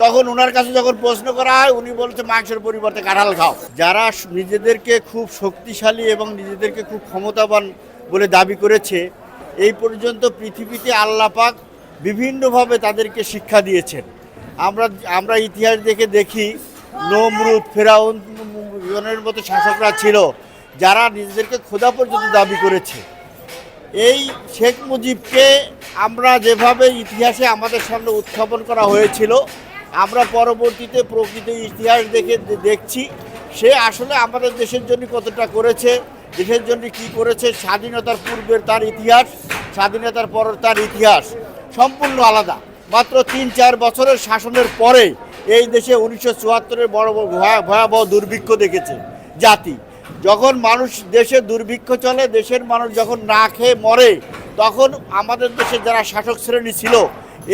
তখন ওনার কাছে যখন প্রশ্ন করা হয় উনি বলছে মাংসের পরিবর্তে কাঁঠাল খাও। যারা নিজেদেরকে খুব শক্তিশালী এবং নিজেদেরকে খুব ক্ষমতাবান বলে দাবি করেছে, এই পর্যন্ত পৃথিবীতে আল্লাহ পাক বিভিন্নভাবে তাদেরকে শিক্ষা দিয়েছেন। আমরা ইতিহাস দেখি নমরুদ, ফেরাউনের মতো শাসকরা ছিল যারা নিজেদেরকে খোদা পর্যন্ত দাবি করেছে। এই শেখ মুজিবকে আমরা যেভাবে ইতিহাসে আমাদের সামনে উত্থাপন করা হয়েছিল, আমরা পরবর্তীতে প্রকৃত ইতিহাস দেখছি সে আসলে আমাদের দেশের জন্য কতটা করেছে, দেশের জন্য কি করেছে। স্বাধীনতার পূর্বের তার ইতিহাস, স্বাধীনতার পরের তার ইতিহাস সম্পূর্ণ আলাদা। মাত্র ৩-৪ বছরের শাসনের পরে এই দেশে 19৭-এর বড় ভয়াবহ দুর্ভিক্ষ দেখেছে জাতি। যখন মানুষ দেশে দুর্ভিক্ষ চলে, দেশের মানুষ যখন না খেয়ে মরে, তখন আমাদের দেশে যারা শাসক শ্রেণী ছিল,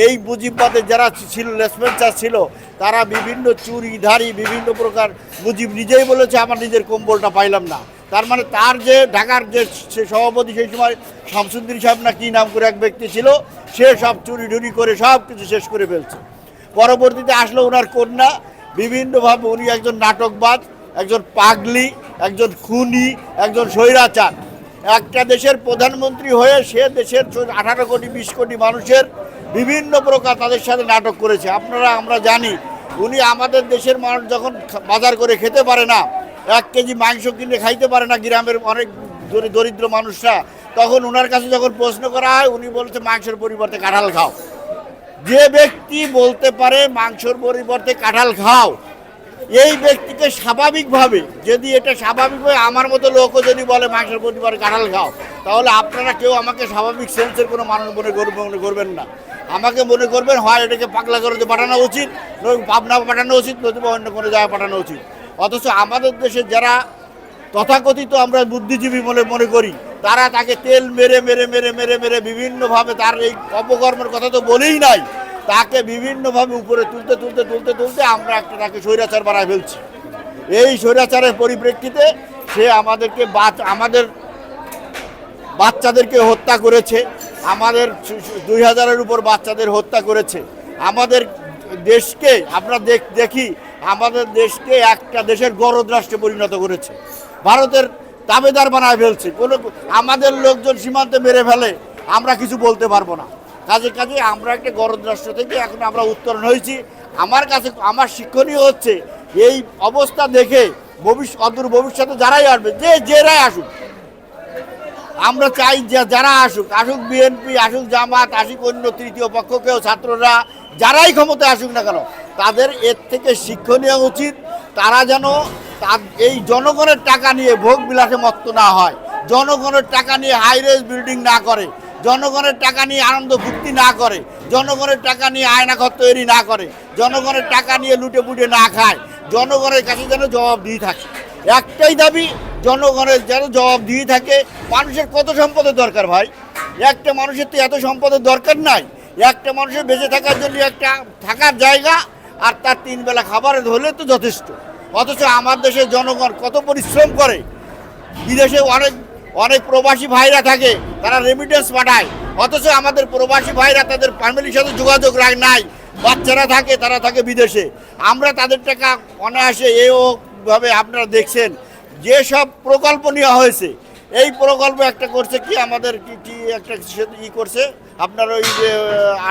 এই মুজিববাদের যারা ছিল, লেসপেন্সার ছিল, তারা বিভিন্ন চুরিধারী বিভিন্ন প্রকার, মুজিব নিজেই বলেছে আমার নিজের কম্বলটা পাইলাম না। তার মানে তার যে ঢাকার যে সভাপতি সেই সময় শামসুদ্দিন সাহেব না কি নাম করে এক ব্যক্তি ছিল, সে সব চুরি করে সব কিছু শেষ করে ফেলছে। পরবর্তীতে আসলো ওনার কন্যা, বিভিন্নভাবে উনি একজন নাটকবাজ, একজন পাগলি, একজন খুনি, একজন স্বৈরাচার। একটা দেশের প্রধানমন্ত্রী হয়ে সে দেশের 18 কোটি 20 কোটি মানুষের বিভিন্ন প্রকার তাদের সাথে নাটক করেছে। আমরা জানি উনি আমাদের দেশের মানুষ যখন বাজার করে খেতে পারে না, 1 কেজি মাংস কিনে খাইতে পারে না গ্রামের অনেক দরিদ্র মানুষরা, তখন ওনার কাছে যখন প্রশ্ন করা হয় উনি বলছে মাংসের পরিবর্তে কাঁঠাল খাও। যে ব্যক্তি বলতে পারে মাংসের পরিবর্তে কাঁঠাল খাও, এই ব্যক্তিকে স্বাভাবিকভাবে, যদি এটা স্বাভাবিকভাবে আমার মতো লোকও যদি বলে মাংসের পরিবর্তে কাঁঠাল খাও, তাহলে আপনারা কেউ আমাকে স্বাভাবিক সেন্সের কোনো মানুষ মনে করবেন না। আমাকে মনে করবেন হয় এটাকে পাগলা করে পাঠানো উচিত, পাবনা পাঠানো উচিত, নতুবা অন্য কোনো জায়গায় পাঠানো উচিত। অথচ আমাদের দেশে যারা তথাকথিত আমরা বুদ্ধিজীবী মনে করি, তারা তাকে তেল মেরে বিভিন্নভাবে তার এই অপকর্মের কথা তো বলেই নাই, তাকে বিভিন্নভাবে উপরে তুলতে আমরা তাকে স্বৈরাচার বানায় ফেলছি। এই স্বৈরাচারের পরিপ্রেক্ষিতে সে আমাদের বাচ্চাদেরকে হত্যা করেছে, আমাদের 2000-এর উপর বাচ্চাদের হত্যা করেছে। আমাদের দেশকে আমরা দেখি আমাদের দেশকে একটা দেশের গণদ রাষ্ট্রে পরিণত করেছে, ভারতের দাবেদার বানায় ফেলছে। আমাদের লোকজন সীমান্তে মেরে ফেলে, আমরা কিছু বলতে পারবো না। কাজে আমরা একটা গণদ রাষ্ট্র থেকে এখন আমরা উত্তরণ হয়েছি। আমার শিক্ষণীয় হচ্ছে এই অবস্থা দেখে অদূর ভবিষ্যতে যারাই আসবে, যেরাই আসুক, আমরা চাই যারা আসুক বিএনপি, আসুক জামাত, আসুক অন্য তৃতীয় পক্ষ, কেউ ছাত্ররা, যারাই ক্ষমতায় আসুক না কেন, তাদের এর থেকে শিক্ষণীয় উচিত। তারা যেন এই জনগণের টাকা নিয়ে ভোগ বিলাসে মত্ত না হয়, জনগণের টাকা নিয়ে হাইরেজ বিল্ডিং না করে, জনগণের টাকা নিয়ে আনন্দ ফুর্তি না করে, জনগণের টাকা নিয়ে আয়নাঘর তৈরি না করে, জনগণের টাকা নিয়ে লুটে পুটে না খায়, জনগণের কাছে যেন জবাবদিহি থাকে। একটাই দাবি, জনগণের যেন জবাবদিহি থাকে। মানুষের কত সম্পদের দরকার ভাই? একটা মানুষের তো এত সম্পদের দরকার নাই। একটা মানুষের বেঁচে থাকার জন্য একটা থাকার জায়গা আর তার 3 বেলা খাবার হলে তো যথেষ্ট। অথচ আমার দেশের জনগণ কত পরিশ্রম করে, বিদেশে অনেক প্রবাসী ভাইরা থাকে, তারা রেমিটেন্স পাঠায়, অথচ আমাদের প্রবাসী ভাইরা তাদের ফ্যামিলির সাথে যোগাযোগ নাই, বাচ্চারা থাকে, তারা থাকে বিদেশে। আমরা তাদের টাকা অনায়াসে ভাবে আপনারা দেখছেন যে সব প্রকল্প নেওয়া হয়েছে, এই প্রকল্প একটা করছে কি আমাদের কি একটা করছে আপনার ওই যে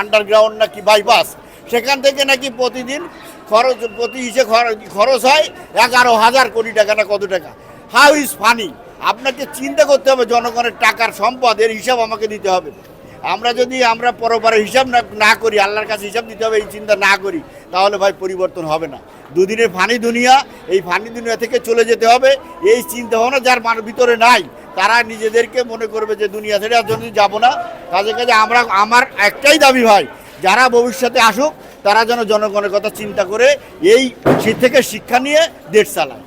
আন্ডারগ্রাউন্ড নাকি বাইপাস, সেখান থেকে নাকি প্রতিদিন খরচ হয় 11,000 কোটি টাকা না কত টাকা। How is funny? আপনাকে চিন্তা করতে হবে, জনগণের টাকার সম্পদ, এর হিসাব আমাকে দিতে হবে। আমরা পরবারে হিসাব না করি, আল্লাহর কাছে হিসাব দিতে হবে, এই চিন্তা না করি, তাহলে ভাই পরিবর্তন হবে না। দুদিনের ফানি দুনিয়া, এই ফানি দুনিয়া থেকে চলে যেতে হবে। এই চিন্তা ভাবনা যার ভিতরে নাই, তারা নিজেদেরকে মনে করবে যে দুনিয়া ছেড়ে আর জন্য যাবো না। কাজে আমার একটাই দাবি ভাই, যারা ভবিষ্যতে আসুক তারা যেন জনগণের কথা চিন্তা করে এই থেকে শিক্ষা নিয়ে দেশ চালায়।